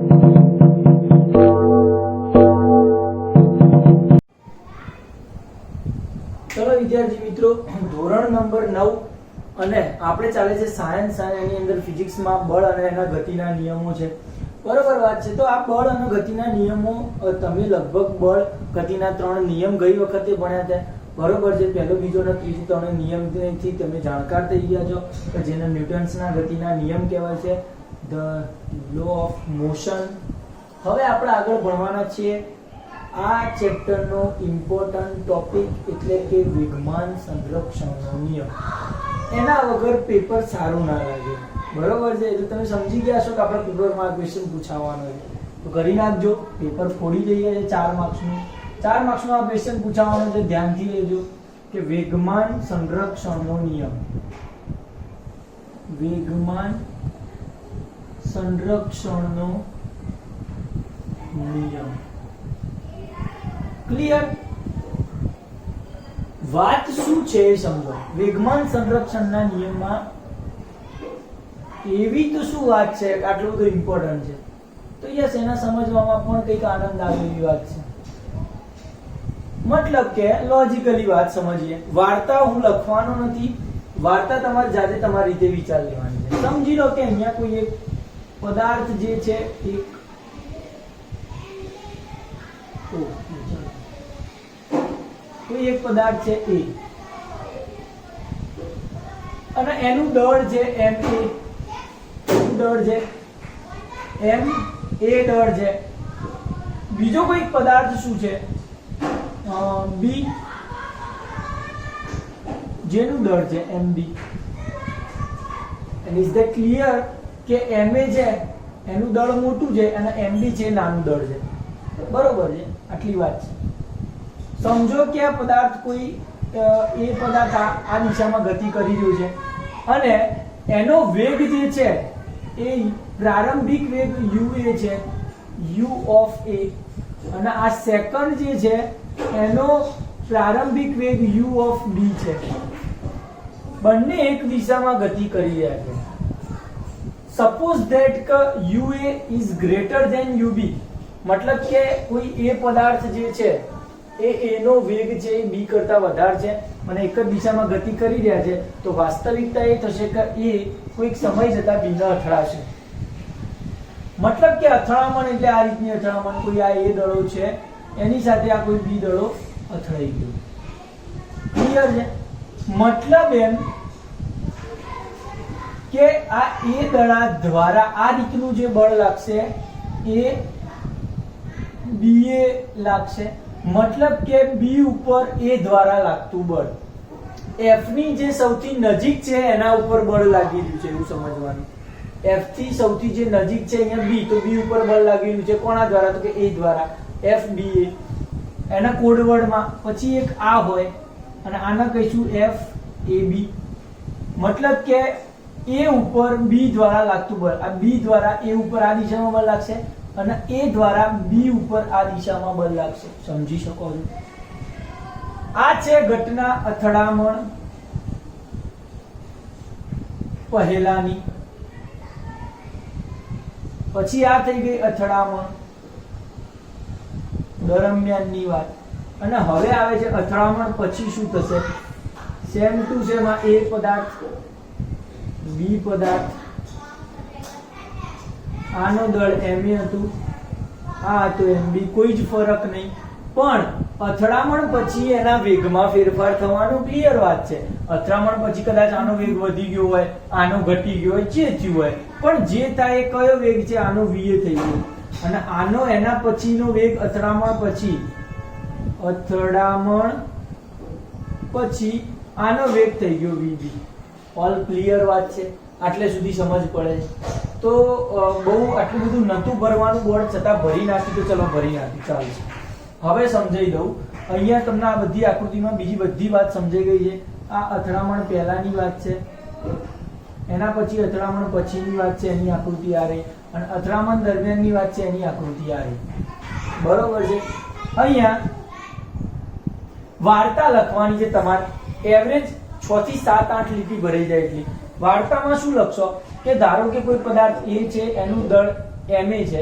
ચલો વિદ્યાર્થી મિત્રો, ધોરણ નંબર 9 અને આપણે ચાલે છે સાયન્સ અને એની અંદર ફિઝિક્સમાં બળ અને એના ગતિના નિયમો છે. બરોબર વાત છે. તો આ બળ અને ગતિના નિયમો તમે લગભગ બળ ગતિના 3 નિયમ ગઈ વખતે ભણ્યા હતા. બરોબર છે. પહેલો, બીજો અને ત્રીજો 3 નિયમથી તમે જાણકાર થઈ ગયા છો કે જેને ન્યૂટન્સના ગતિના નિયમ કહેવાય છે, ધ લો ઓફ મોશન. હવે આપણે આગળ ભણવાના છીએ આ ચેપ્ટરનો ઇમ્પોર્ટન્ટ ટોપિક એટલે કે વેગમાન સંરક્ષણનો નિયમ. એના વગર પેપર સારું ના લાગે. બરોબર છે. એટલે તમે સમજી ગયા છો કે આપણે પેપરમાં ક્વેશ્ચન પૂછાવવાનો છે તો કરી નાખજો. પેપર ફોડી દઈએ છે 4 માર્ક્સનું. 4 માર્ક્સનો આ ક્વેશ્ચન પૂછાવવાનો છે. ધ્યાનથી લેજો કે વેગમાન સંરક્ષણનો નિયમ. વેગમાન સંરક્ષણનો નિયમ. ક્લિયર? વાત શું છે એ સમજો. વેગમાન સંરક્ષણના નિયમમાં એવી તો શું વાત છે કે આટલું બધું ઇમ્પોર્ટન્ટ છે? તો યસ, એના સમજવામાં પણ કંઈક આનંદ આવે એવી વાત છે. મતલબ કે લોજિકલી વાત સમજીએ. વાર્તા હું લખવાનો નથી. વાર્તા તમારે જાતે તમારી રીતે વિચાર લેવાની છે. સમજી લો કે અહીંયા કોઈ એક પદાર્થ જે છે કોઈ એક પદાર્થ છે A અને એનું દળ છે ma. દળ છે ma દળ છે. બીજો કોઈ પદાર્થ શું છે B, જેનું દળ છે mb. and is that clear કે ma છે એનું દળ મોટું છે અને mb છે નાનું દળ છે. બરોબર છે. આટલી વાત છે. સમજો કે આ પદાર્થ કોઈ એ પદાર્થ આ દિશામાં ગતિ કરી રહ્યો છે અને એનો વેગ જે છે એ પ્રારંભિક વેગ uA છે, u of a, અને આ સેકન્ડ જે છે એનો પ્રારંભિક વેગ u of b છે. બંને એક દિશામાં ગતિ કરી રહ્યા છે. સપોઝ ધેટ કે uA is greater than ub. મતલબ કે કોઈ એ પદાર્થ જે છે એ નો વેગ છે એ b કરતા વધારે છે અને એક જ દિશામાં ગતિ કરી રહ્યા છે, તો વાસ્તવિકતા એ થશે કે એ કોઈક સમય જતા b ને અથડાશે. મતલબ કે અથડામણ એટલે આ રીતની અથડામણ. કોઈ આ એ દળો છે એની સાથે આ કોઈ b દળો અથડાઈ ગયો. ક્લિયર છે? મતલબ એમ કે આ એ દળા દ્વારા આ રીતનું જે બળ લાગશે એ ba લાગશે. મતલબ કે b ઉપર a દ્વારા લાગતું બળ f ની જે સૌથી નજીક છે એના ઉપર બળ લાગી રહ્યું છે એવું સમજવાનું. f થી સૌથી જે નજીક છે અહીંયા b, તો b ઉપર બળ લાગી રહ્યું છે. કોના દ્વારા? તો કે a દ્વારા. fba એના કોડ વર્ડમાં. પછી એક આ હોય અને આના કહીશું fab. મતલબ કે a ઉપર b દ્વારા લાગતું બળ, આ b દ્વારા a ઉપર આ દિશામાં બળ લાગશે અને a દ્વારા b ઉપર આ દિશામાં બળ લાગશે. સમજી શકો છો? આ છે ઘટના અથડામણ પહેલાની. પછી આ થઈ ગઈ અથડામણ દરમિયાનની વાત. અને હવે આવે છે અથડામણ પછી શું થશે. સેમ ટુ સેમ આ a પદાર્થ b પદાર્થ, આનો દળ ma હતું, આ હતો mb. કોઈ જ ફરક નહીં. પણ અથડામણ પછી એના વેગમાં ફેરફાર થવાનું ક્લિયર વાત છે. અથડામણ પછી કદાચ આનો વેગ વધી ગયો હોય, આનો ઘટી ગયો હોય, જે થયું હોય, પણ જે થાય એ કયો વેગ છે? આનો va થઈ ગયો. અને આનો એના પછીનો વેગ અથડામણ પછી આનો વેગ થઈ ગયો vb. ઓલ ક્લિયર વાત છે? આટલે સુધી સમજ પડે? તો બહુ આટલું બધું નતું ભરવાનું બોર્ડ, છતાં ભરી નાખી. તો ચલો ભરી નાખી. ચાલો હવે સમજાઈ દઉં. અહીંયા તમને આ બધી આકૃતિમાં બીજી બધી વાત સમજાઈ ગઈ છે. આ અથડામણ પહેલાની વાત છે, એના પછી અથડામણ પછીની વાત છે, એની આકૃતિ આ રહી. અને અથડામણ દરમિયાનની વાત છે, એની આકૃતિ આ રહી. બરોબર છે? અહીંયા વાર્તા લખવાની છે તમારે. એવરેજ 6 થી 7 8 લીટી ભરાઈ જાય એટલી. વાર્તામાં શું લખશો કે ધારો કે કોઈ પદાર્થ A છે, એનું દળ ma છે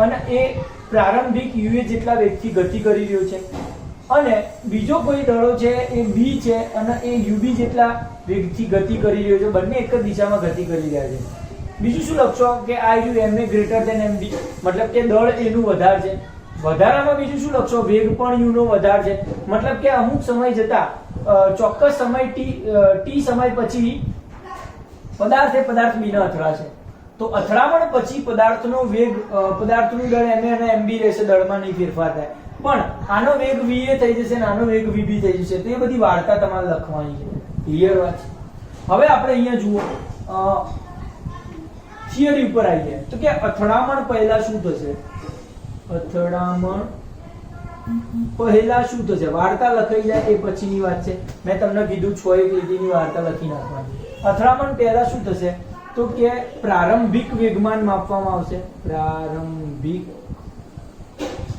અને એ પ્રારંભિક uA જેટલા વેગથી ગતિ કરી રહ્યો છે, અને બીજો કોઈ દડો છે એ b છે અને એ ub જેટલા વેગથી ગતિ કરી રહ્યો છે. બંને એક જ દિશામાં ગતિ કરી રહ્યા છે. બીજું શું લખશો કે આ યુ ma ગ્રેટર ધેન mb, મતલબ કે દળ એનું વધારે છે. વધારામાં બીજું શું લખશો? વેગ પણ u નો વધારે છે, મતલબ કે અમુક સમય જતા ચોક્કસ સમય t સમય પછી પદાર્થ b ને અથડાશે, તો અથડામણ પછી પદાર્થનો વેગ પદાર્થનું દળ ma અને mb રહેશે, દળમાં નહીં ફેરફાર થાય, પણ આનો વેગ va થઈ જશે અને આનો વેગ vb થઈ જશે. તો એ બધી વાર્તા તમારે લખવાની છે. ક્લિયર વાત છે? હવે આપણે અહીંયા જુઓ થિયરી ઉપર આવીએ તો કે અથડામણ પહેલા શું થશે? અથડામણ પહેલા શું થશે? વાર્તા લખાઈ જાય એ પછીની વાત છે. મેં તમને કીધું 6 એક લીટીની વાર્તા લખી નાખવાની. અથડામણ પહેલા શું થશે? તો કે પ્રારંભિક વેગમાન માપવામાં આવશે. પ્રારંભિક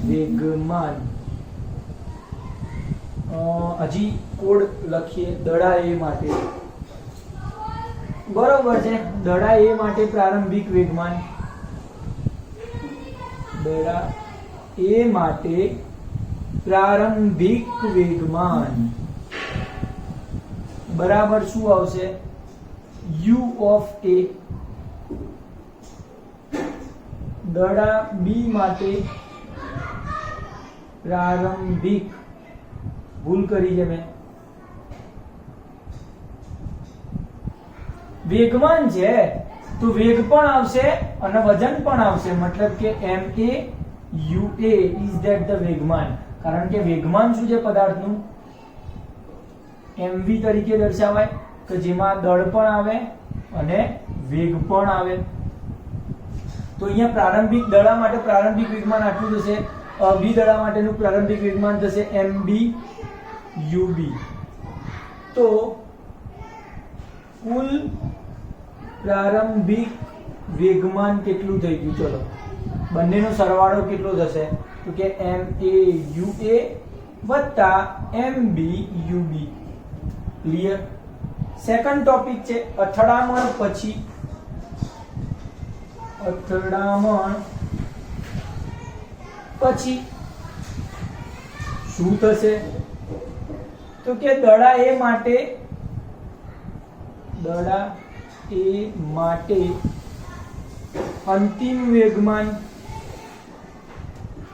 વેગમાન હજી કોડ લખીએ દડા એ માટે. બરોબર છે, દડા એ માટે પ્રારંભિક વેગમાન, દડા એ માટે પ્રારંભિક વેગમાન બરાબર શું આવશે? u of a. દડા b માટે પ્રારંભિક, ભૂલ કરી છે મેં, વેગમાન છે તો વેગ પણ આવશે અને વજન પણ આવશે, મતલબ કે ma ua is that the વેગમાન. કારણ કે વેગમાન શું છે પદાર્થનું? mv તરીકે દર્શાવાય કે જેમાં દળ પણ આવે અને વેગ પણ આવે. તો અહીંયા પ્રારંભિક દડા માટે પ્રારંભિક વેગમાન આટલું થશે, બી દડા માટેનું પ્રારંભિક વેગમાન થશે mb ub. તો કુલ પ્રારંભિક વેગમાન કેટલું થઈ ગયું? ચલો બંનેનો સરવાળો કેટલો થશે? તો કે ma ua વત્તા mb ub. Clear? Second topic છે અથડામણ પછી. અથડામણ પછી શું થશે? તો કે દડા એ માટે અંતિમ વેગમાન,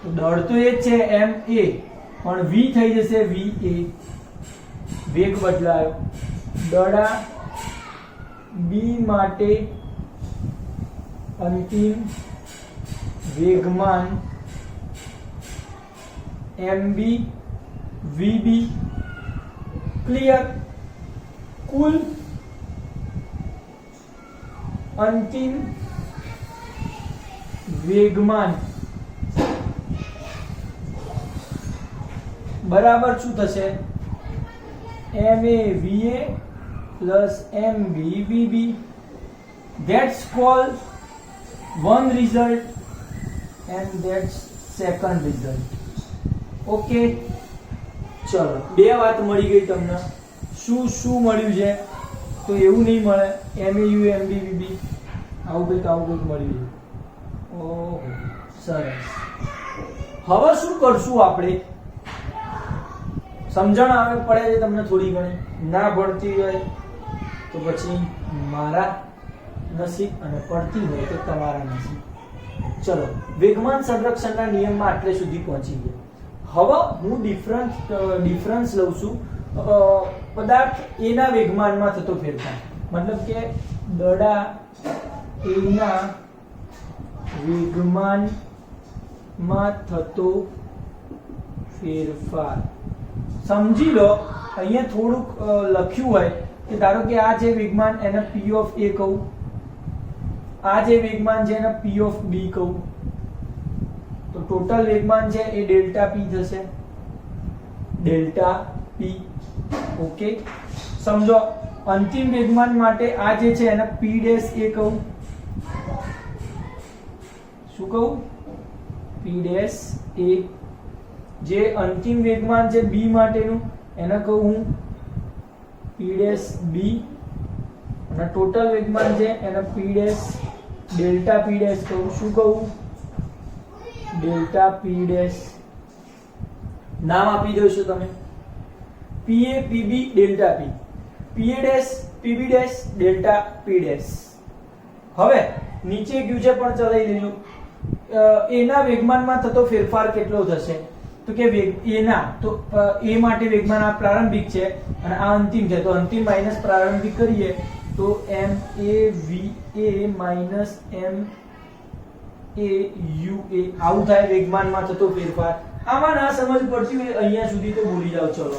તો દળ તો એ જ છે ma, પણ v થઈ જશે va, વેગ બદલાયો. દડા b માટે અંતિમ વેગમાન mb vb. ક્લિયર? કુલ અંતિમ વેગમાન બરાબર શું થશે? ma va plus mb vb. That's called one result and that's second result. Okay, ચલો બે વાત મળી ગઈ તમને. શું શું મળ્યું છે? તો એવું નહીં મળે mau mb vb, આવું કંઈક મળ્યું છે. ઓહો સરસ. હવે શું કરશું આપણે? સમજણ આવે પડે છે તમને થોડી ઘણી? ના પડતી હોય તો પછી મારા નસીબ અને પડતી હોય તો તમારા નસીબ. ચલો વેગમાન સંરક્ષણના નિયમમાં આટલે સુધી પહોંચી ગયા. હવે હું ડિફરન્સ લઉં છું પદાર્થ a ના વેગમાનમાં થતો ફેરફાર, મતલબ કે દડા a ના વેગમાનમાં થતો ફેરફાર. સમજી લો અહીંયા થોડુંક લખ્યું હોય કે ધારો કે આ જે વેગમાન એને p of a કહું, આ જે વેગમાન છે એને p of b કહું, તો ટોટલ વેગમાન છે એ ડેલ્ટા p થશે, ડેલ્ટા p. ઓકે, સમજો અંતિમ વેગમાન માટે આ જે છે એને p ડેશ a કહું. શું કહું? p dash a. જે અંતિમ વેગમાન છે b માટેનું એને કહું હું p ડેશ b, અને ટોટલ વેગમાન છે એને p dash delta P dash કહું. શું કહું? Delta P dash. નામ આપી દો છો તમે. PA PB delta P, PA dash PB dash delta P dash. હવે નીચે ગયું છે પણ ચલાવી લેજો. એના વેગમાનમાં થતો ફેરફાર કેટલો થશે? તો કે એના તો એ માટે વેગમાન આ પ્રારંભિક છે અને આ અંતિમ છે, તો અંતિમ માઈનસ પ્રારંભિક કરીએ તો m a v a minus m a u a આવું થાય વેગમાનમાં થતો ફેરફાર. આમાં ના સમજ પડતી હોય અહીંયા સુધી તો બોલી જાવ. ચલો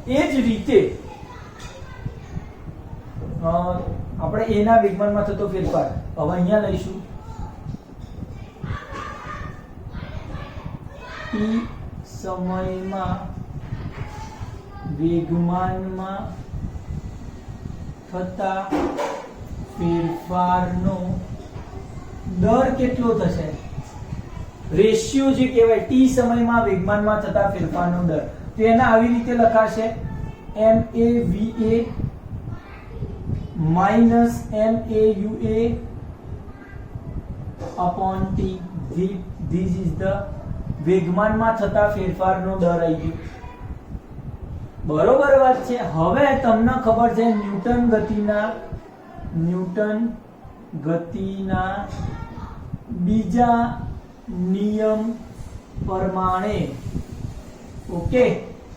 એ જ રીતે આપણે a ના વેગમાનમાં થતો ફેરફાર હવે અહીંયા લઈશું. t સમયમાં વેગમાનમાં થતા ફેરફારનો દર કેટલો થશે? રેશિયો જે કહેવાય t સમયમાં વેગમાનમાં થતા ફેરફારનો દર, તો એને આવી રીતે લખાશે m a v a minus m a u a upon t. This is the વેગમાનમાં થતા ફેરફારનો દર આવી ગયો. બરોબર વાત છે. હવે તમને ખબર છે ન્યૂટન ગતિના બીજા નિયમ પ્રમાણે. ઓકે,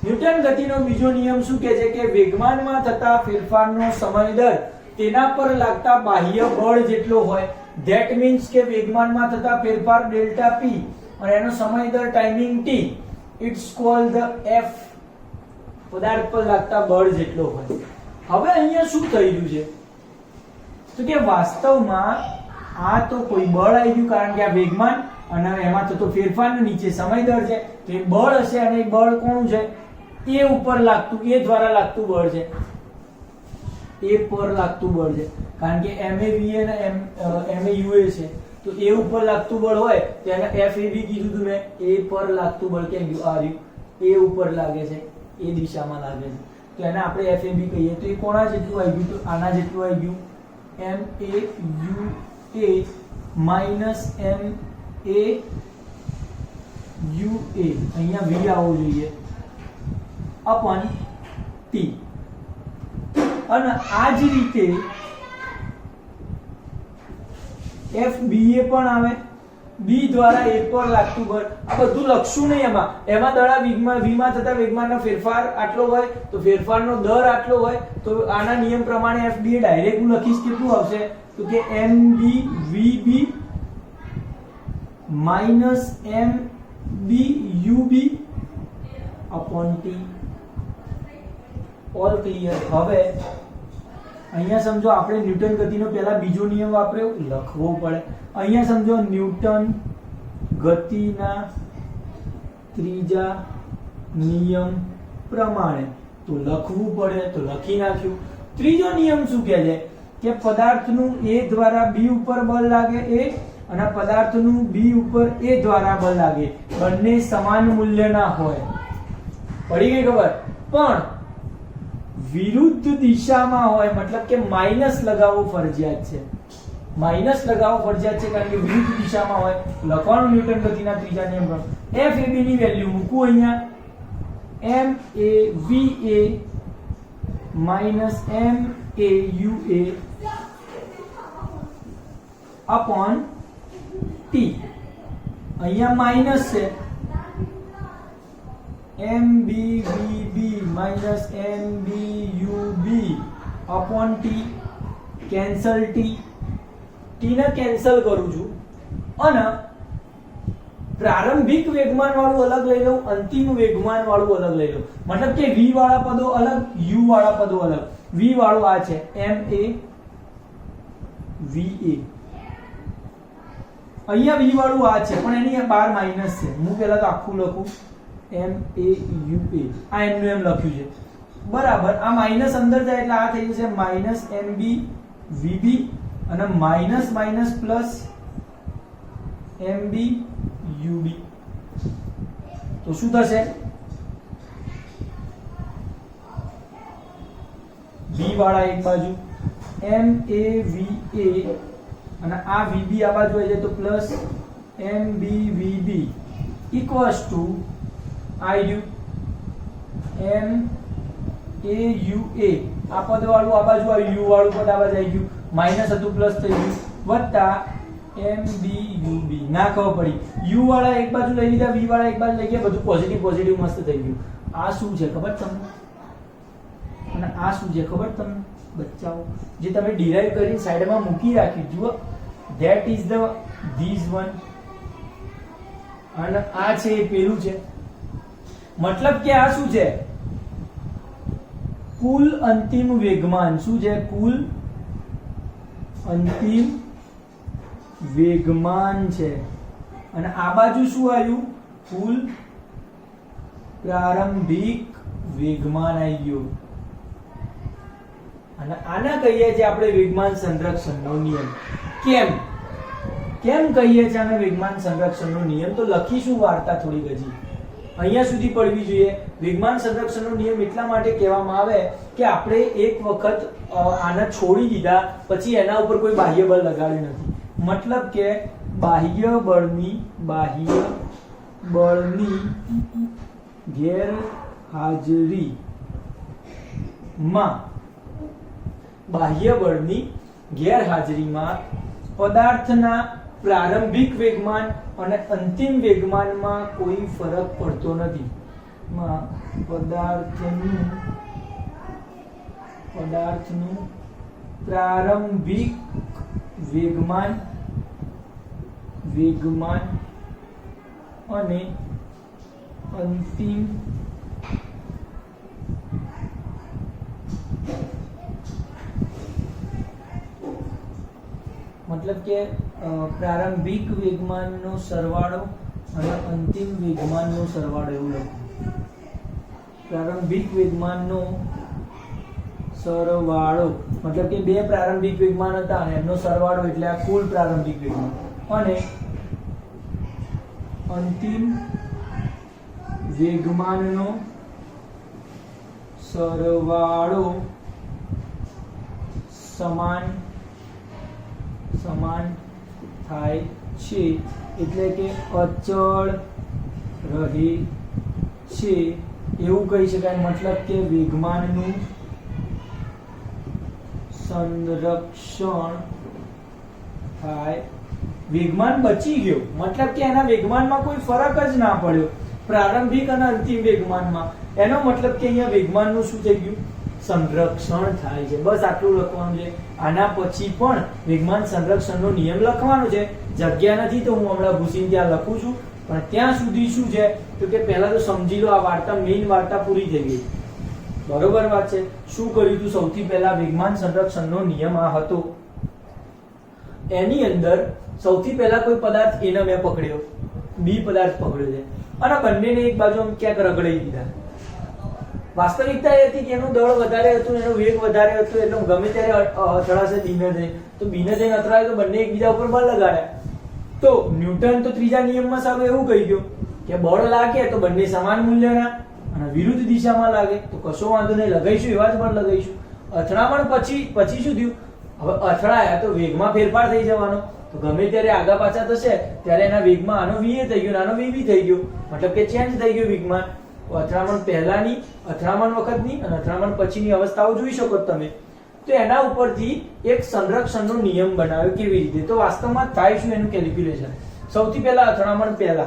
ન્યૂટન ગતિનો બીજો નિયમ શું કહે છે કે વેગમાનમાં થતા ફેરફારનો સમય દર તેના પર લાગતા બાહ્ય બળ જેટલો હોય. ધેટ મીન્સ કે વેગમાનમાં થતા ફેરફાર ડેલ્ટા પી અને એનો સમય દર timing t, it's called the f. પદાર્થ પર લાગતા બળ જેટલો હોય. હવે અહીંયા શું થઈ રહ્યું છે તો કે વાસ્તવમાં આ તો કોઈ બળ આવી ગયું કારણ કે આ વેગમાન અને એમાં થતો ફેરફાર નીચે સમય દર છે, તો એ બળ હશે અને એ બળ કોણ છે? એ ઉપર લાગતું, એ દ્વારા લાગતું બળ છે. એ પર લાગતું બળ છે કારણ કે MAVA અને MAUA છે, તો એ ઉપર લાગતું બળ હોય તો એને FAB કીધું હતું મેં. એ પર લાગતું બળ ક્યાં ગયું? આ રહ્યું. એ ઉપર લાગે છે, એ દિશામાં લાગે છે, તો એને આપણે FAB કહીએ. તો એ કોના જેટલું આવી ગયું? તો આના જેટલું આવી ગયું. MAUA minus MAUA, અહીંયા V આવવો જોઈએ upon T. અને આ જ રીતે FBA પણ આવે. B દ્વારા A પર લાગતું બળ. આ બધું લખશું નહીં એમાં દળા વીમાં થતા વેગમાનનો ફેરફાર આટલો હોય તો ફેરફારનો દર આટલો હોય, તો આના નિયમ પ્રમાણે FBA ડાયરેક્ટ હું લખીશ કેટલું આવશે તો કે MB VB minus MB UB upon T. All clear. હવે અહીંયા સમજો આપણે ન્યૂટન ગતિનો પહેલા બીજો નિયમ વાપર્યો, લખવો પડે. અહીંયા સમજો ન્યૂટન ગતિના ત્રીજા નિયમ પ્રમાણે, તો લખવું પડે, તો લખી નાખ્યું. ત્રીજો નિયમ શું કહે છે કે પદાર્થનું A દ્વારા B ઉપર બળ લાગે એ અને પદાર્થનું B ઉપર A દ્વારા બળ લાગે, બંને સમાન મૂલ્યના હોય. પડી ગઈ ખબર? પણ વિરુદ્ધ દિશામાં હોય, મતલબ કે માઈનસ લગાવવો ફરજિયાત છે. માઈનસ લગાવવો ફરજિયાત છે કારણ કે વિરુદ્ધ દિશામાં હોય. લખવાનું ન્યૂટન ગતિના ત્રીજા નિયમ પર FAB ની વેલ્યુ મૂકું અહીંયા. MAVA minus MAUA upon T. અહીંયા માઈનસ છે. MBVB minus MBUB upon T. Cancel T ને કેન્સલ કરું છું અને પ્રારંભિક વેગમાન વાળું અલગ લઈ લઉં, અંતિમ વેગમાન વાળું અલગ લઈ લઉં. મતલબ કે V વાળા પદો અલગ, U વાળા પદો અલગ. V વાળું આ છે MAVA. અહીંયા V વાળું આ છે પણ એની બહાર માઈનસ છે. હું પહેલા તો આખું લખું MAUA. આ એમનું એમ લખ્યું છે બરાબર. આ માઈનસ અંદર જાય એટલે આ થઈ જશે માઈનસ MBVB અને માઈનસ માઈનસ પ્લસ MBUB. તો શું થશે? B વાળા એક બાજુ MAVA અને આ VB આ બાજુ આવી જાય તો plus MBVB equals to IU MAUA આ પદ વાળું આ બાજુ આવ્યું U વાળું પદ આ બાજુ આવી ગયું માઈનસ હતું પ્લસ થઈ ગયું વત્તા MBUB ના ખબર પડી U વાળા એક બાજુ લઈ લીધા V વાળા એક બાજુ લઈ ગયા બધું પોઝિટિવ પોઝિટિવ મસ્ત થઈ ગયું આ શું છે ખબર તમને અને આ શું છે ખબર તમને બચ્ચાઓ જે તમે ડિરાઈવ કરીને સાઈડમાં મૂકી રાખ્યું જુઓ that is the this one અને આ છે એ પેલું છે મતલબ કે આ શું છે કુલ અંતિમ વેગમાન શું છે કુલ અંતિમ વેગમાન છે અને આ બાજુ શું આવ્યું કુલ પ્રારંભિક વેગમાન આવી ગયું અને આના કહીએ છીએ આપણે વેગમાન સંરક્ષણનો નિયમ કેમ કહીએ છીએ આને વેગમાન સંરક્ષણનો નિયમ તો લખીશું વાર્તા થોડી હજી અહીંયા સુધી પડવી જોઈએ વેગમાન સંરક્ષણનો નિયમ એટલા માટે કહેવામાં આવે કે આપણે એક વખત આને છોડી દીધા પછી એના ઉપર કોઈ બાહ્ય બળ લગાડ્યું નથી મતલબ કે બાહ્ય બળની ગેરહાજરીમાં પદાર્થના પ્રારંભિક વેગમાન અને અંતિમ વેગમાનમાં કોઈ ફરક પડતો નથી પદાર્થનું પ્રારંભિક વેગમાન અને અંતિમ મતલબ કે પ્રારંભિક વેગમાનનો સરવાળો અને અંતિમ વેગમાનનો સરવાળો એવું લખું પ્રારંભિક વેગમાનનો સરવાળો મતલબ કે બે પ્રારંભિક વેગમાન હતા અને એમનો સરવાળો એટલે આ કુલ પ્રારંભિક વેગમાન અને અંતિમ વેગમાનનો સરવાળો સમાન થાય છે એટલે કે અચળ રહે છે એવું કહી શકાય મતલબ કે વેગમાનનું સંરક્ષણ થાય વેગમાન બચી ગયો મતલબ કે એના વેગમાનમાં કોઈ ફરક જ ના પડ્યો પ્રારંભિક અને અંતિમ વેગમાનમાં એનો મતલબ કે અહીંયા વેગમાનનું શું થઈ ગયું સંરક્ષણ થાય છે બસ આટલું લખવાનું છે આના પછી પણ વેગમાન સંરક્ષણનો નિયમ લખવાનો છે જગ્યા નથી તો હું હમણાં ભૂસીને ત્યાં લખું છું પણ ત્યાં સુધી શું છે તો કે પહેલા તો સમજી લો આ વાર્તા મેઇન વાર્તા પૂરી થઈ ગઈ બરોબર વાત છે શું કર્યું હતું સૌથી પહેલા વેગમાન સંરક્ષણનો નિયમ આ હતો એની અંદર સૌથી પહેલા કોઈ પદાર્થ એને મેં પકડ્યો બી પદાર્થ પકડ્યો છે અને બંનેને એક બાજુ આમ ક્યાંક રગડાઈ દીધા વાસ્તવિકતા એ હતી કે એનું દળ વધારે હતું એનો વેગ વધારે હતો એટલે ગમે ત્યારે અથડાશે બીને જઈને તો બીને જઈને અથડાય તો બંને એકબીજા ઉપર બળ લગાડ્યા તો ન્યૂટન તો ત્રીજા નિયમમાં સામે એવું કહી ગયો કે બળ લાગે તો બંને સમાન મૂલ્યના અને વિરુદ્ધ દિશામાં લાગે તો કશો વાંધો નહીં લગાઈશું એવા જ બળ લગાઈશું અથડામણ પછી શું થયું હવે અથડાયા તો વેગમાં ફેરફાર થઈ જવાનો તો ગમે ત્યારે આગા પાછા થશે ત્યારે એના વેગમાં આનો વી થઈ ગયો આનો વી થઈ ગયો મતલબ કે ચેન્જ થઈ ગયો વેગમાં અથડામણ પહેલાની અથડામણ વખતની અને અથડામણ પછીની અવસ્થાઓ જોઈ શકો તમે તો એના ઉપરથી એક સંરક્ષણનો નિયમ બનાવ્યો કેવી રીતે તો વાસ્તવમાં થાય શું એનું કેલ્ક્યુલેશન સૌથી પહેલા અથડામણ પહેલા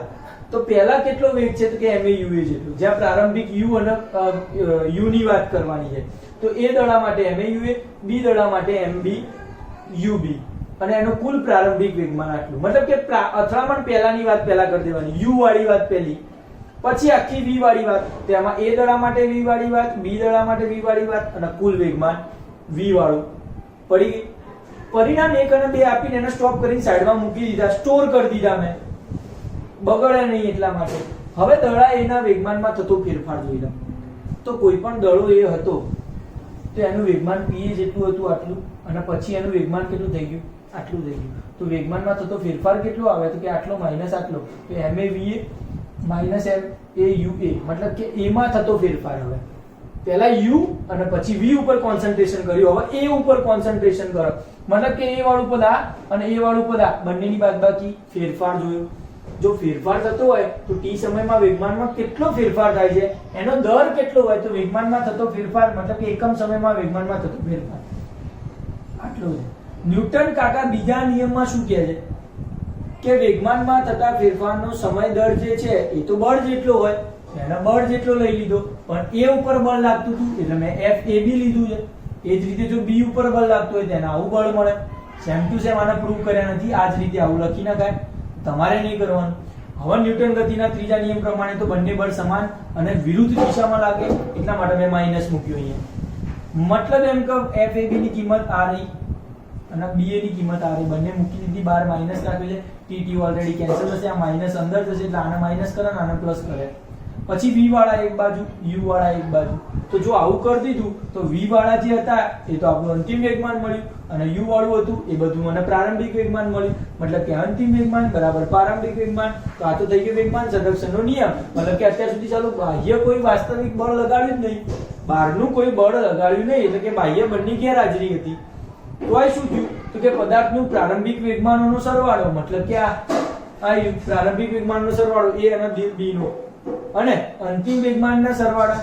તો પહેલા કેટલો વેગ છે તો કે MAUA જેટલો જ્યાં પ્રારંભિક U અને U ની વાત કરવાની છે તો એ દડા માટે MAUA બી દડા માટે MBUB અને એનો કુલ પ્રારંભિક વેગમાન આટલું મતલબ કે અથડામણ પહેલાની વાત પહેલા કરી દેવાની U વાળી વાત પહેલી પછી આખી V વાળી વાત તેમાં A દડા માટે V વાળી વાત B દડા માટે V વાળી વાત અને કુલ વેગમાન V વાળું પડી ગઈ પરિણામ 1 અને 2 આપીને એને સ્ટોપ કરીને સાઈડમાં મૂકી દીધા સ્ટોર કરી દીધા મેં બગડે નહીં એટલા માટે હવે દડા એના વેગમાનમાં થતો ફેરફાર જોઈ લો તો કોઈ પણ દડો એ હતો તો એનું વેગમાન P જેટલું હતું આટલું અને પછી એનું વેગમાન કેટલું થઈ ગયું આટલું થઈ ગયું તો વેગમાનમાં થતો ફેરફાર કેટલો આવે તો કે આટલો માઈનસ આટલો તો MAVA માઈનસ MAUA મતલબ કે A માં થતો ફેરફાર હવે પહેલા u અને પછી v ઉપર કોન્સન્ટ્રેશન કર્યું, હવે a ઉપર કોન્સન્ટ્રેશન કરો. મતલબ કે a વાળું પદ આ અને a વાળું પદ આ બંનેની બાદબાકી ફેરફાર જોયો. જો ફેરફાર થતો હોય તો t સમયમાં વેગમાનમાં કેટલો ફેરફાર થાય છે, એનો દર કેટલો હોય તો વેગમાનમાં થતો ફેરફાર મતલબ કે એકમ સમયમાં વેગમાનમાં થતો ફેરફાર આટલો છે. ન્યૂટન કાકા બીજા નિયમમાં શું કહે છે કે વેગમાનમાં થતા ફેરફારનો સમય દર જે છે એ તો બળ જેટલો હોય, એના બળ જેટલો લઈ લીધો, પણ a ઉપર બળ લાગતું હતું એટલે મેં FAB લીધું છે. એ જ રીતે જો b ઉપર બળ લાગતું હોય તેને આવું બળ મળે. સેમ ટુ સેમ આને પ્રૂવ કર્યા નથી, આ જ રીતે આવું લખી નખાય, તમારે નહીં કરવાનું. હવે ન્યૂટન ગતિના ત્રીજા નિયમ પ્રમાણે તો બંને બળ સમાન અને વિરુદ્ધ દિશામાં લાગે, એટલા માટે મેં માઈનસ મૂક્યું અહીંયા. મતલબ એમ કે FAB ની કિંમત આ રહી અને BA ની કિંમત આ રહી, બંને મૂકી દીધી, બહાર માઈનસ રાખ્યું છે. TT ઓલરેડી કેન્સલ થશે, આ માઈનસ અંદર થશે એટલે આને માઈનસ કરે અને આને પ્લસ કરે. પછી v વાળા એક બાજુ, u વાળા એક બાજુ. તો જો આવું કરી દીધું તો v વાળા જે હતા એ તો આપણું અંતિમ વેગમાન મળ્યું અને u વાળું હતું એ બધું મને પ્રારંભિક વેગમાન મળ્યું. મતલબ કે અંતિમ વેગમાન બરાબર પ્રારંભિક વેગમાન. તો આ તો થઈ ગયો વેગમાન સંરક્ષણનો નિયમ. મતલબ કે અત્યાર સુધી ચાલો બાહ્ય કોઈ વાસ્તવિક બળ લગાડ્યું જ નહીં, બહારનું કોઈ બળ લગાડ્યું નહીં, એટલે કે બાહ્ય બળની ગેરહાજરી હતી. તો આ શું થયું તો કે પદાર્થનું પ્રારંભિક વેગમાનોનો સરવાળો, મતલબ કે આ પ્રારંભિક વેગમાનનો સરવાળો a અને b નો અને અંતિમ વેગમાનના સરવાળા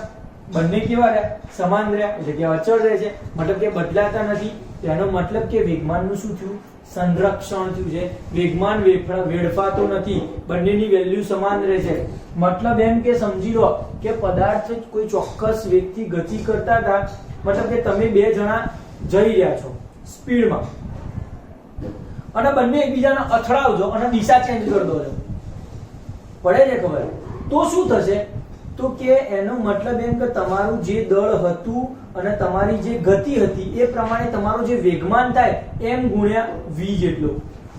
બંને કેવા રહ્યા, સમાન રહ્યા, એટલે કે અચળ રહે છે, મતલબ કે બદલાતા નથી. તેનો મતલબ કે વેગમાનનું શું થયું, સંરક્ષણ થયું છે. વેગમાન વેડફાતો નથી, બંનેની વેલ્યુ સમાન રહે છે. મતલબ એમ કે સમજી લો કે પદાર્થ કોઈ ચોક્કસ વેગથી ગતિ કરતા હતા, મતલબ કે તમે બે જણા જઈ રહ્યા છો સ્પીડમાં અને બંને એકબીજાને અથડાવજો અને દિશા ચેન્જ કરી દો છો, પડે છે ખબર, તો શું થશે તો કે એનો મતલબ એમ કે તમારું જે દળ હતું અને તમારી જે ગતિ હતી એ પ્રમાણે તમારું જે વેગમાન થાય m ગુણ્યા v જેટલો.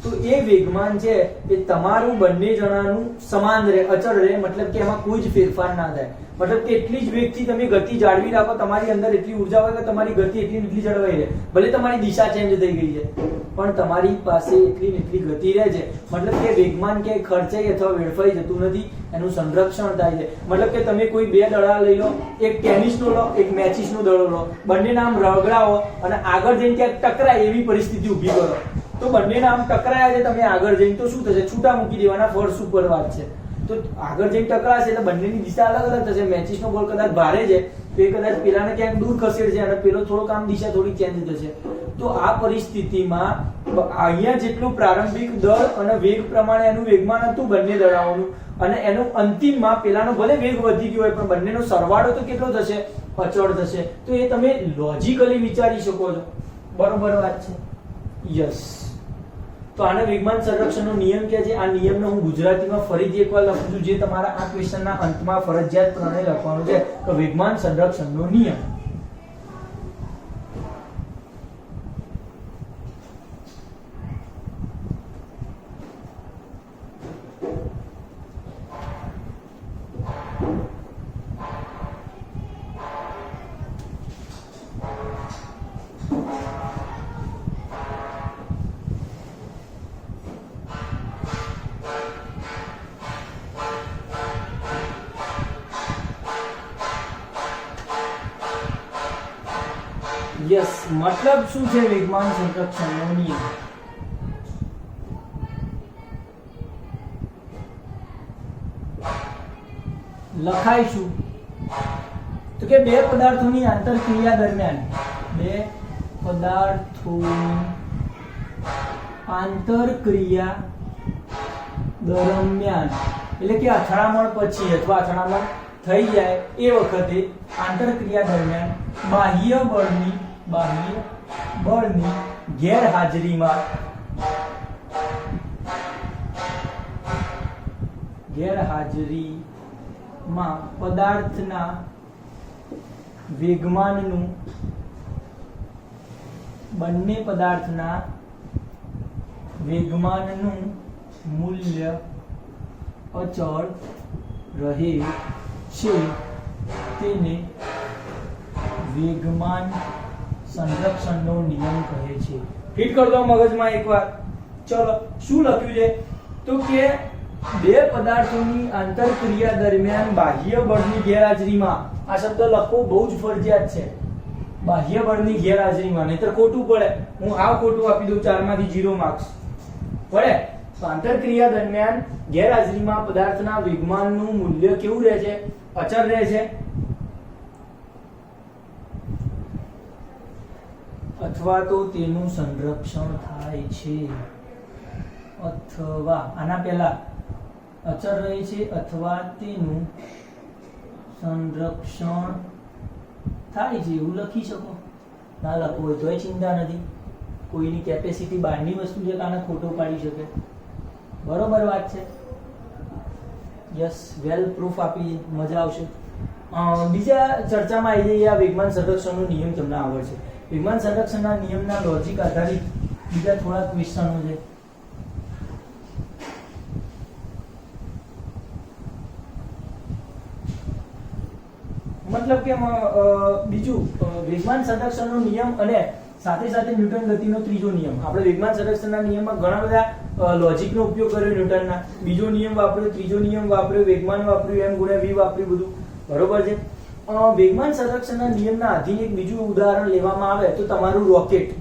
તો એ વેગમાન છે એ તમારું બંને જણાનું સમાન રહે, અચળ રહે, મતલબ કે એમાં કોઈ જ ફેરફાર ના થાય. મતલબ કે એટલી જ વેગથી તમે ગતિ જાળવી રાખો, તમારી અંદર એટલી ઊર્જા હોય કે તમારી ગતિ એટલી જળવાઈ રહે. ભલે તમારી દિશા ચેન્જ થઈ ગઈ છે પણ તમારી પાસે એટલી ગતિ રહે છે. મતલબ કે વેગમાન ક્યાંય ખર્ચાઈ અથવા વેડફાઈ જતું નથી, એનું સંરક્ષણ થાય છે. મતલબ કે તમે કોઈ બે દડા લઈ લો, એક ટેનિસનો લો, એક મેચિસનો દડો લો, બંનેના આમ રગડાવો અને આગળ જઈને ક્યાંક ટકરાય એવી પરિસ્થિતિ ઊભી કરો, તો બંનેના આમ ટકરાયા છે તમે આગળ જઈને, તો શું થશે, છૂટા મૂકી દેવાના, ફોર્સ ઉપર વાત છે. તો આગળ જઈને ટકરાશે એટલે બંનેની દિશા અલગ અલગ થશે. મેચિસનો બોલ કદાચ ભારે છે તો એ કદાચ પેલાને ક્યાંક દૂર ખસેડશે અને પેલો થોડોક આમ દિશા થોડી ચેન્જ થશે. તો આ પરિસ્થિતિમાં અહીંયા જેટલું પ્રારંભિક દળ અને વેગ પ્રમાણે એનું વેગમાન હતું બંને દડાઓનું, અને એનું અંતિમમાં પેલાનો ભલે વેગ વધી ગયો હોય પણ બંનેનો સરવાળો તો કેટલો થશે, અચળ થશે. તો એ તમે લોજિકલી વિચારી શકો છો, બરોબર વાત છે, યસ. તો આને વેગમાન સંરક્ષણનો નિયમ કહે છે. આ નિયમને હું ગુજરાતીમાં ફરીથી એકવાર લખું છું, જે તમારા આ ક્વેશ્ચનના અંતમાં ફરજિયાત પ્રમાણે લખવાનું છે કે વેગમાન સંરક્ષણનો નિયમ. યસ, મતલબ શું છે વેગમાન સંરક્ષણનો નિયમ? લખાય શું તો કે બે પદાર્થોની આંતરક્રિયા દરમિયાન, બે પદાર્થોની આંતરક્રિયા દરમિયાન એટલે કે અથડામણ પછી અથવા અથડામણ થઈ જાય એ વખતે આંતરક્રિયા દરમિયાન બાહ્ય બળની ગેરહાજરીમાં પદાર્થના વેગમાનનું, બંને પદાર્થના વેગમાનનું મૂલ્ય અચળ રહે છે તેને વેગમાન સંરક્ષણનો નિયમ કહે છે. હિટ કર દો મગજમાં એકવાર. ચલો શું લખ્યું છે તો કે બે પદાર્થોની આંતરક્રિયા દરમિયાન બાહ્ય બળની ગેરહાજરીમાં, આ શબ્દ લખવો બહુ જ ફરજિયાત છે, બાહ્ય બળની ગેરહાજરીમાં, નહીતર ખોટું પડે, હું આવ ખોટું આપી દઉં 4 માંથી 0 માર્ક્સ પડે. તો આંતરક્રિયા દરમિયાન ગેરહાજરીમાં પદાર્થના વેગમાનનું મૂલ્ય કેવું રહે છે? અચળ રહે છે, અથવા તો તેનું સંરક્ષણ થાય છે, અથવા આના પહેલા અચળ રહે છે અથવા તેનું સંરક્ષણ થાય છે એવું લખી શકો. ના લખવું હોય તોય ચિંતા નથી, કોઈની કેપેસિટી બહારની વસ્તુ છે કાને ખોટો પાડી શકે. બરોબર વાત છે. યસ, વેલ પ્રૂફ આપી, મજા આવશે. બીજા ચર્ચામાં આવી જઈએ. આ વેગમાન સંરક્ષણનો નિયમ તમને આવડશે. વેગમાન સંરક્ષણના નિયમના લોજિક આધારિત બીજા થોડા ક્વેશ્ચનો છે. મતલબ કે બીજું વેગમાન સંરક્ષણનો નિયમ અને સાથે સાથે ન્યૂટન ગતિનો ત્રીજો નિયમ. આપણે વેગમાન સંરક્ષણના નિયમમાં ઘણા બધા લોજિકનો ઉપયોગ કર્યો ન્યૂટનના. બીજો નિયમ વાપર્યો, ત્રીજો નિયમ વાપર્યો, વેગમાન વાપર્યું, m ગુણ્યા v વાપર્યું, બધું બરોબર છે. વેગમાન સંરક્ષણના નિયમના આધીન એક બીજું ઉદાહરણ લેવામાં આવે તો તમારું રોકેટ.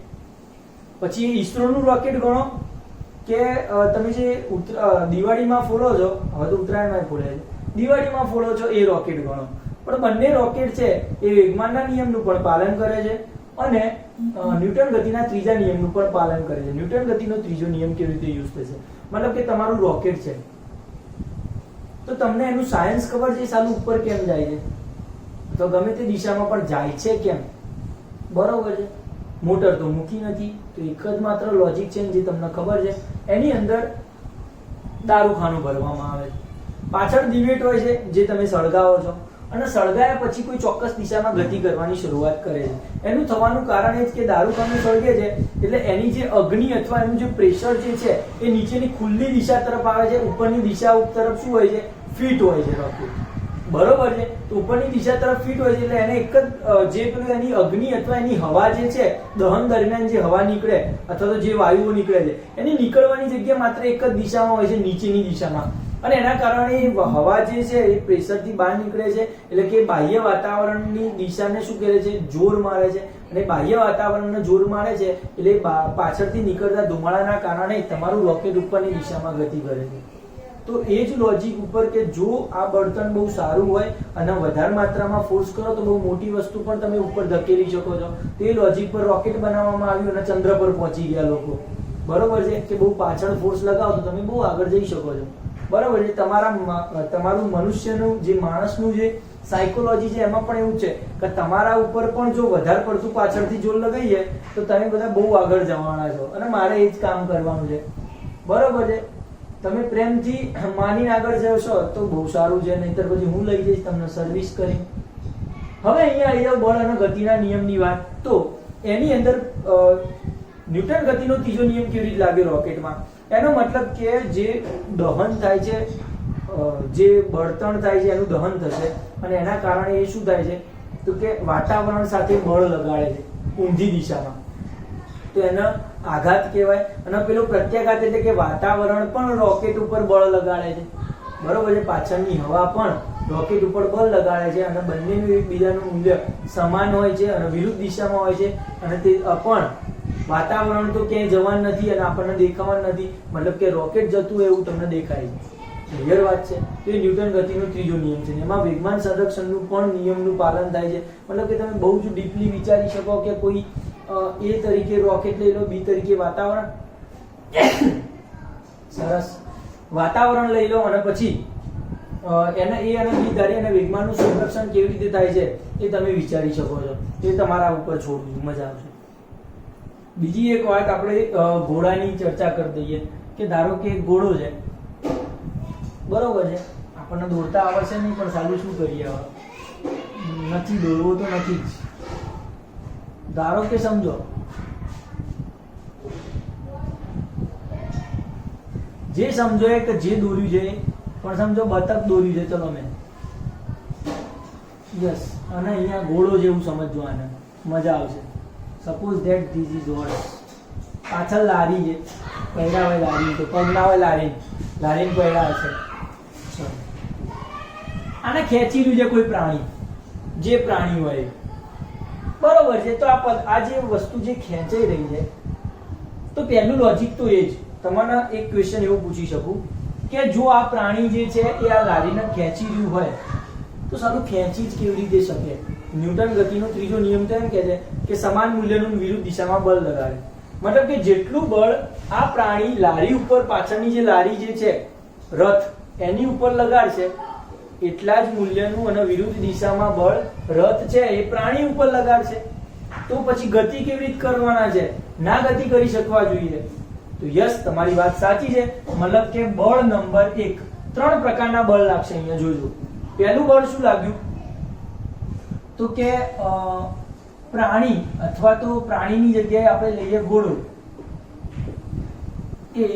પછી ઈસરોનું રોકેટ ગણો કે તમે જે દિવાળીમાં ફોડો છો, હવે તો ઉત્તરાયણમાં ફોડે છે, દિવાળીમાં ફોડો છો એ રોકેટ ગણો. પણ બંને રોકેટ છે એ વેગમાનના નિયમનું પણ પાલન કરે છે અને ન્યૂટન ગતિના ત્રીજા નિયમનું પણ પાલન કરે છે. ન્યૂટન ગતિનો ત્રીજો નિયમ કેવી રીતે યુઝ થશે? મતલબ કે તમારું રોકેટ છે તો તમને એનું સાયન્સ ખબર છે, સાલું ઉપર કેમ જાય છે, તો ગમે તે દિશામાં પણ જાય છે કેમ? બરોબર છે. મોટર તો મૂકી નથી, તો એક જ માત્ર લોજિક છે જે તમને ખબર છે. એની અંદર દારૂખાનું ભરવામાં આવે છે, પાછળ દિવેટ હોય છે જે તમે સળગાવો છો અને સળગાયા પછી કોઈ ચોક્કસ દિશામાં ગતિ કરવાની શરૂઆત કરે છે. એનું થવાનું કારણ એ જ કે દારૂખાનું સળગે છે એટલે એની જે અગ્નિ અથવા એનું જે પ્રેશર જે છે એ નીચેની ખુલ્લી દિશા તરફ આવે છે, ઉપરની દિશા તરફ શું હોય છે? ફિટ હોય છે રોકેટ. બરોબર છે. તો ઉપરની દિશા તરફ ફિટ હોય છે એટલે એને એક જ જે પેલું એની અગ્નિ અથવા એની હવા જે છે, દહન દરમિયાન જે હવા નીકળે અથવા તો જે વાયુઓ નીકળે છે એની નીકળવાની જગ્યા માત્ર એક જ દિશામાં હોય છે, નીચેની દિશામાં. અને એના કારણે હવા જે છે એ પ્રેશરથી બહાર નીકળે છે એટલે કે બાહ્ય વાતાવરણની દિશાને શું કરે છે? જોર મારે છે. અને બાહ્ય વાતાવરણને જોર મારે છે એટલે પાછળથી નીકળતા ધુમાડાના કારણે તમારું રોકેટ ઉપરની દિશામાં ગતિ કરે છે. તો એ જ લોજિક ઉપર કે જો આ બળતણ બહુ સારું હોય અને વધારે માત્રામાં ફોર્સ કરો તો બહુ મોટી વસ્તુ પણ તમે ઉપર ધકેલી શકો છો. તે લોજિક પર રોકેટ બનાવવામાં આવ્યું અને ચંદ્ર પર પહોંચી ગયા લોકો. બરોબર છે કે બહુ પાછળ ફોર્સ લગાવો તો તમે બહુ આગળ જઈ શકો છો. બરોબર છે. તમારું મનુષ્યનું જે માણસનું જે સાયકોલોજી છે એમાં પણ એવું છે કે તમારા ઉપર પણ જો વધારે પડતું પાછળથી જોર લગાવીએ તો તમે બધા બહુ આગળ જવાના છો અને મારે એ જ કામ કરવાનું છે. બરોબર છે. તમે પ્રેમથી માનીને આગળ જશો તો બહુ સારું છે, નહીતર પછી હું લઈ જઈશ તમને સર્વિસ કરી. હવે અહીંયા આવી જાવ બળ અને ગતિના નિયમની વાત. તો એની અંદર ન્યૂટન ગતિનો ત્રીજો નિયમ કેવી રીતે લાગે રોકેટમાં? એનો મતલબ કે જે દહન થાય છે, જે બળતણ થાય છે એનું દહન થશે અને એના કારણે એ શું થાય છે તો કે વાતાવરણ સાથે બળ લગાડે છે ઊંધી દિશામાં, તો એનો આઘાત કહેવાય. અને પેલો પ્રત્યાઘાત એટલે કે વાતાવરણ પણ રોકેટ ઉપર બળ લગાડે છે. બરોબર છે. પાછળની હવા પણ રોકેટ ઉપર બળ લગાડે છે અને બંનેનું એકબીજાનું મૂલ્ય સમાન હોય છે અને વિરુદ્ધ દિશામાં હોય છે. અને તે પણ વાતાવરણ તો ક્યાંય જવાનું નથી અને આપણને દેખાવાનું નથી, મતલબ કે રોકેટ જતું એવું તમને દેખાય છે. ક્લિયર વાત છે. તો એ ન્યૂટન ગતિનો ત્રીજો નિયમ છે. એમાં વેગમાન સંરક્ષણનું પણ નિયમનું પાલન થાય છે. મતલબ કે તમે બહુ જ ડીપલી વિચારી શકો કે કોઈ એ તરીકે રોકેટ લઈ લો, બી તરીકે વાતાવરણ, સરસ, વાતાવરણ લઈ લો અને પછી એને એ અને બી ધારી અને વેગમાનનું સંરક્ષણ કેવી રીતે થાય છે એ તમે વિચારી શકો છો. એ તમારા ઉપર છોડવું, મજા આવશે. બીજી એક વાત આપણે ઘોડાની ચર્ચા કરી દઈએ કે ધારો કે એક ઘોડો છે, બરોબર છે, આપણને દોડતા આવડશે નહીં પણ સાલું શું કરીએ, નથી દોડવો તો નથી જ. ધારો કે સમજો જે સમજો કે જે દોર્યું છે પણ સમજો બતક દોર્યું છે, ચલો મેં યસ, અને અહીંયા ઘોડો જેવું સમજજો આને, મજા આવશે. Suppose that this is horse. પાછળ લારી છે, પહેલા હોય લારી તો પગ ના હોય લારી, લારીને પડ્યા હશે. ચલો, આને ખેંચી રહ્યું છે કોઈ પ્રાણી, જે પ્રાણી હોય બરોબર છે. તો આ જે વસ્તુ જે ખેંચાઈ રહી છે, તો પહેલું લોજિક તો એ જ. તમને એક ક્વેશ્ચન એવું પૂછી શકું કે જો આ પ્રાણી જે છે એ આ લારીને ખેંચી રહ્યું હોય તો સારું ખેંચી જ કેવી રીતે શકે? ન્યૂટન ગતિનો ત્રીજો નિયમ તો એમ કહે છે કે સમાન મૂલ્યનું વિરુદ્ધ દિશામાં બળ લગાડે. મતલબ કે જેટલું બળ આ પ્રાણી લારી ઉપર, પાછળની જે લારી જે છે રથ, એની ઉપર લગાડશે એટલા જ મૂલ્યનું અને વિરુદ્ધ દિશામાં બળ રથ છે એ પ્રાણી ઉપર લગાડશે. તો પછી ગતિ કેવી રીતે કરવાના છે? ના ગતિ કરી શકવા જોઈએ. તો યસ, તમારી વાત સાચી છે. મતલબ કે બળ નંબર 1, 3 પ્રકારના બળ લાગશે. અહીંયા જોજો. પહેલું બળ શું લાગ્યું? તો કે પ્રાણી અથવા તો પ્રાણીની જગ્યાએ આપણે લઈએ ઘોડો, એ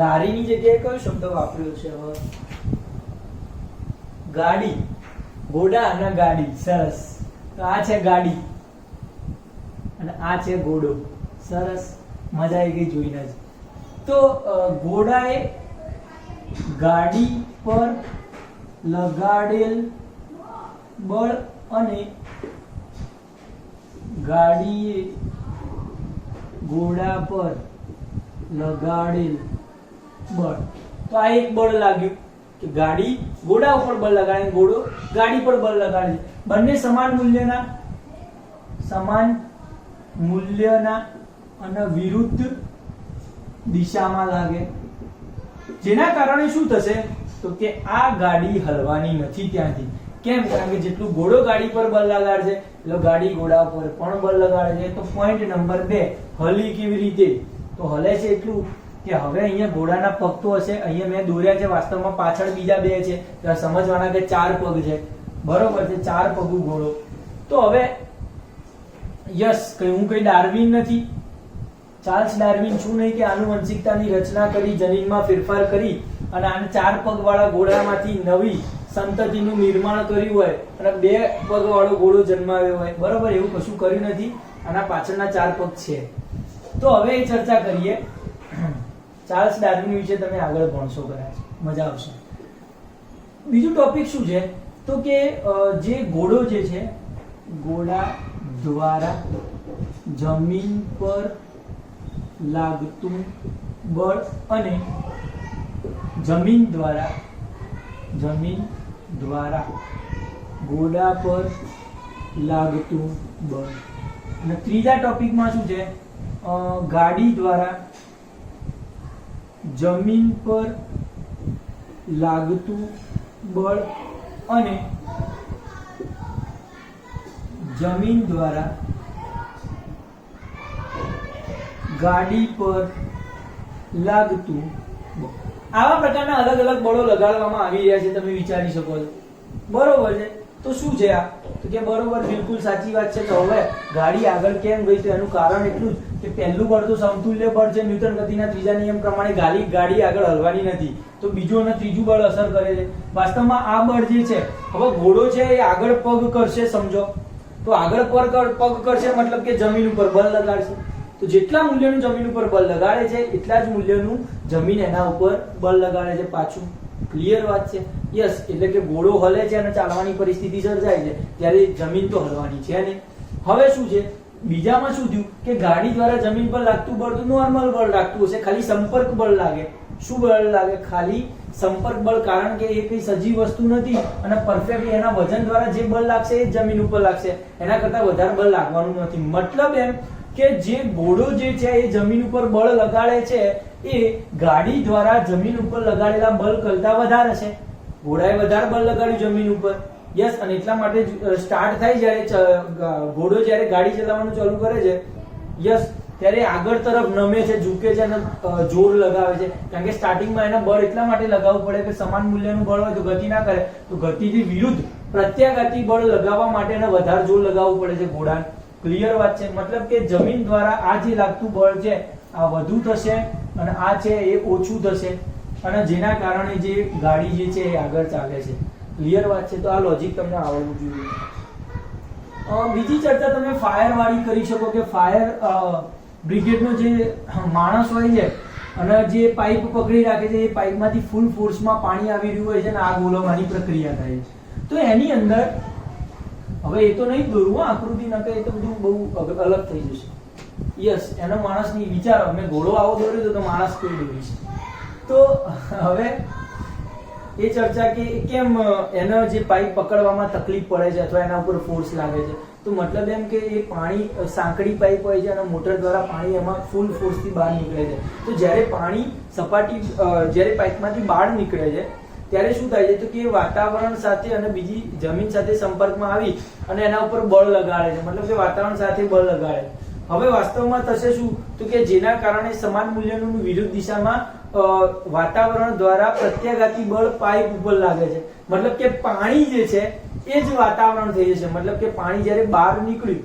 લારીની જગ્યાએ કયો શબ્દ વાપર્યો છે? ગાડી. ઘોડા અને ગાડી. સરસ. તો આ છે ગાડી અને આ છે ઘોડો. સરસ, મજા આવી ગઈ જોઈને જ. તો ઘોડાએ ગાડી પર લગાડેલ બળ અને ગાડીએ ઘોડા પર લગાડેલ બળ. તો આ એક બળ લાગ્યું કે ગાડી ઘોડા ઉપર બળ લગાડે, ઘોડો ગાડી પર બળ લગાડે. બંને સમાન મૂલ્યના અને વિરુદ્ધ દિશામાં લાગે. જેના કારણે શું થશે? તો કે આ ગાડી હલવાની નથી ત્યાંથી. કેમ? કારણ કે જેટલું ઘોડો ગાડી પર બળ લગાડશે એટલે ગાડી ઘોડા પર પણ બળ લગાડે છે. તો પોઈન્ટ નંબર 2, હલી કેવી રીતે? તો હલે છે એટલું કે હવે અહીંયા ઘોડાના પગ તો હશે, અહીંયા મેં દોર્યા છે, વાસ્તવમાં પાછળ બીજા 2 છે. તો સમજવાના કે 4 પગ છે. બરોબર છે, 4 પગું ઘોડો. તો હવે યસ, હું કઈ ડાર્વિન નથી. ચાર્લ્સ ડાર્વિન છું નહીં કે આનુવંશિકતાની રચના કરી, જનીનમાં ફેરફાર કરી અને આને 4 પગ વાળા ઘોડામાંથી નવી સંતતિનું નિર્માણ કર્યું હોય અને 2 પગ વાળો ઘોડો જન્માવ્યો હોય. બરોબર, એવું કશું કર્યું નથી. આના પાછળના 4 પગ છે. તો હવે એ ચર્ચા કરીએ. ચાર્લ્સ ડાર્વિન વિશે તમે આગળ ભણશો, કદાચ મજા આવશે. બીજું ટોપિક શું છે? તો કે જે ઘોડો જે છે, ઘોડા દ્વારા જમીન પર લાગતું બળ અને જમીન દ્વારા ઘોડા પર લાગતું બળ. અને ત્રીજા ટોપિકમાં શું છે? ગાડી દ્વારા જમીન પર લાગતું બળ અને જમીન દ્વારા ગાડી પર લાગતું બળ. આવા પ્રકારના અલગ અલગ બળો લગાડવામાં આવી રહ્યા છે, તમે વિચારી શકો છો. બરોબર છે. તો શું છે આ? તો કે બરોબર, બિલકુલ સાચી વાત છે. તો હવે ગાડી આગળ કેમ ગઈ? તો એનું કારણ એટલું જ કે પહેલું બળ તો સમતુલ્ય બળ છે. ન્યૂટન ગતિના ત્રીજા નિયમ પ્રમાણે ગાડી આગળ હલવાની નથી. તો બીજું અને ત્રીજું બળ અસર કરે છે. વાસ્તવમાં આ બળ જે છે, હવે ઘોડો છે એ આગળ પગ કરશે, સમજો. તો આગળ પગ કરશે મતલબ કે જમીન ઉપર બળ લગાડશે. તો જેટલા મૂલ્યનું જમીન ઉપર બળ લગાડે છે એટલા જ મૂલ્યનું જમીન એના ઉપર બળ લગાડે છે પાછું. ક્લિયર વાત છે? યસ. એટલે કે ઘોડો હલે છે અને ચાલવાની પરિસ્થિતિ સર્જાય છે ત્યારે જમીન તો હલવાની છે ને. હવે શું છે? બીજામાં શું થયું કે ગાડી દ્વારા જમીન પર લાગતું બળ તો નોર્મલ બળ લાગતું હશે, ખાલી સંપર્ક બળ લાગે. શું બળ લાગે? ખાલી સંપર્ક બળ. કારણ કે એ કઈ સજીવ વસ્તુ નથી અને પરફેક્ટ એના વજન દ્વારા જે બળ લાગશે એ જમીન ઉપર લાગશે, એના કરતા વધારે બળ લાગવાનું નથી. મતલબ એમ કે જે ઘોડો જે છે એ જમીન ઉપર બળ લગાડે છે એ ગાડી દ્વારા જમીન ઉપર લગાડેલા બળ કરતા વધારે છે. ઘોડાએ વધારે બળ લગાડ્યું જમીન ઉપર. યસ. અને એટલા માટે સ્ટાર્ટ થાય જ્યારે ઘોડો જ્યારે ગાડી ચલાવવાનું ચાલુ કરે છે, યસ, ત્યારે આગળ તરફ નમે છે, ઝૂકે છે અને જોર લગાવે છે. કારણ કે સ્ટાર્ટિંગમાં એના બળ એટલા માટે લગાવવું પડે કે સમાન મૂલ્યનું બળ હોય તો ગતિ ના કરે, તો ગતિથી વિરુદ્ધ પ્રત્યાઘાતી બળ લગાવવા માટે એને વધારે જોર લગાવવું પડે છે ઘોડાને. ક્લિયર વાત છે? મતલબ કે જમીન દ્વારા આ જે લાગતું બળ છે આ વધુ થશે અને આ છે એ ઓછું થશે અને જેના કારણે જે ગાડી જે છે એ આગળ ચાલે છે. ક્લિયર વાત છે? તો આ લોજિક તમને આવડવું જોઈએ. બીજી ચર્ચા તમે ફાયર વાળી કરી શકો કે ફાયર બ્રિગેડનો જે માણસ હોય છે અને જે પાઇપ પકડી રાખે છે એ પાઇપમાંથી ફૂલ ફોર્સમાં પાણી આવી રહ્યું હોય છે અને આગ ઓલવવાની પ્રક્રિયા થાય છે. તો એની અંદર હવે એ તો નહીં દોરવું આકૃતિ નકે, એ તો બધું બહુ અલગ થઈ જશે. યસ, એનો માણસ ની વિચારો, મેં ઘોડો આવો દોર્યો તો માણસ કોઈ દોરી છે. તો હવે એ ચર્ચા કે કેમ એનો જે પાઇપ પકડવામાં તકલીફ પડે છે અથવા એના ઉપર ફોર્સ લાગે છે. તો મતલબ એમ કે એ પાણી સાંકડી પાઇપ હોય છે અને મોટર દ્વારા પાણી એમાં ફૂલ ફોર્સથી બહાર નીકળે છે. તો જ્યારે પાણી સપાટી જ્યારે પાઇપમાંથી બહાર નીકળે છે ત્યારે શું થાય છે તો કે વાતાવરણ સાથે અને બીજી જમીન સાથે સંપર્કમાં આવી અને એના ઉપર બળ લગાડે છે, મતલબ કે વાતાવરણ સાથે બળ લગાડે. હવે વાસ્તવમાં થશે શું તો કે જેના કારણે સમાન મૂલ્યનું વિરુદ્ધ દિશામાં વાતાવરણ દ્વારા પ્રત્યાઘાતી બળ પાઇપ ઉપર લાગે છે. મતલબ કે પાણી જે છે એ જ વાતાવરણ થઈ જશે. મતલબ કે પાણી જ્યારે બહાર નીકળ્યું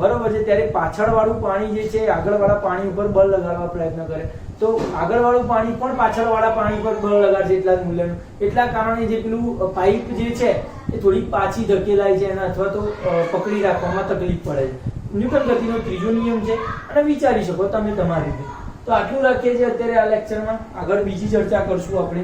બરોબર છે ત્યારે પાછળવાળું પાણી જે છે આગળવાળા પાણી ઉપર બળ લગાડવા પ્રયત્ન કરે, તો આગળવાળું પાણી પણ પાછળવાળા પાણી પર બળ લગાડશે એટલા જ મૂલ્યનું. એટલા કારણે જે પેલું પાઇપ જે છે એ થોડી પાછી ધકેલાય છે અને અથવા તો પકડી રાખવામાં તકલીફ પડે છે. ન્યૂટન ગતિનો ત્રીજો નિયમ છે અને વિચારી શકો તમે તમારી રીતે. તો આટલું રાખીએ છીએ અત્યારે આ લેક્ચરમાં. આગળ બીજી ચર્ચા કરશું આપણે.